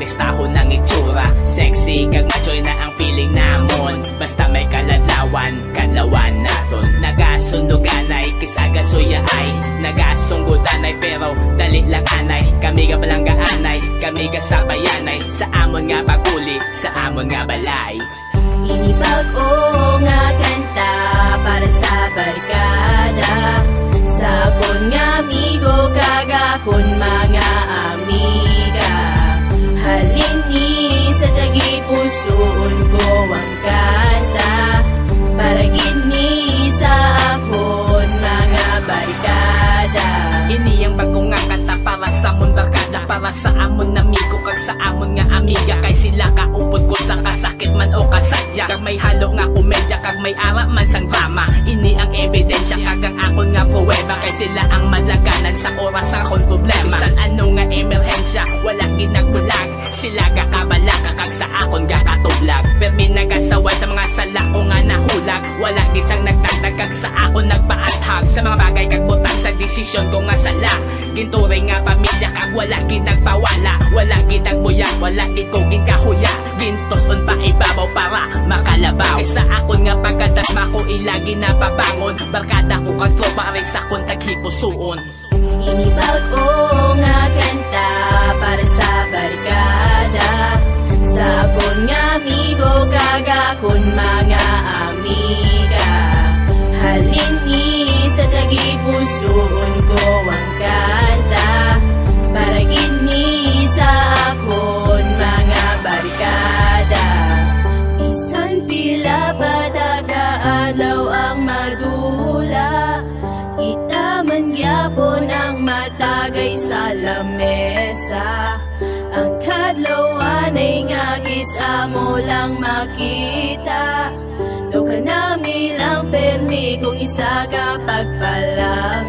artistaho ng itsura. Sexy kag machoy na ang feeling namon, basta may kaladlawan, kadlawan naton. Nagasunduganay, kisaga suya ay nagasunggudanay, pero dali lang anay. Kami ga palanggaanay, kami ga sabayanay, sa amon nga paguli, sa amon nga balay. Inibag-o nga kanta para sa barkada, sabon nga amigo kagakon mga amiga. Halin ni sa tagi pusoon ko ang kanta, para gini sa akon mga barkada. Ini ang bagong nga kanta para sa amon barkada, para sa amon amigo kag sa amon nga amiga. Kay sila kaupod ko sa kasakit man o kasadya, kag may halo nga komedya, kag may ara man sang drama. Ini ang ebidensya kag ang akon nga pruweba, kay sila ang madlaganan sa oras sa akong problema. Bisan ano nga emerhensya, wala ginagbulag, sila gakabalak kag sa akon gakatublag. Permi nagasaway sa mga sala ko nga nahulag, wala gid sang nagdagdag kag sa akon nagpaathag. Sa mga bagay kag butang sa desisyon ko nga sala, ginturing nga pamilya kag wala gid nagpawala, wala gid nagbuyak, wala gid ko ginkahuya. Gintos-on pa ibabaw para makalabaw, kay sa akon nga pagkadasma ko ilagi napabangon. Barkada ko kag tropa rin sa akong taghipusoon. Inibag-o nga kanta para sa barkada, sabon nga amigo kagakon mga amiga. Halin ni sa tagi pusoon ko ang kanta, para gini sa akon mga barkada. Isan pila padagaadlaw ang madula, kita man gyapon ang matagay sa lamesa. Ang kadlawan ay ngagis amo lang makita, do ka nami lang permi kung isa ka pagpalang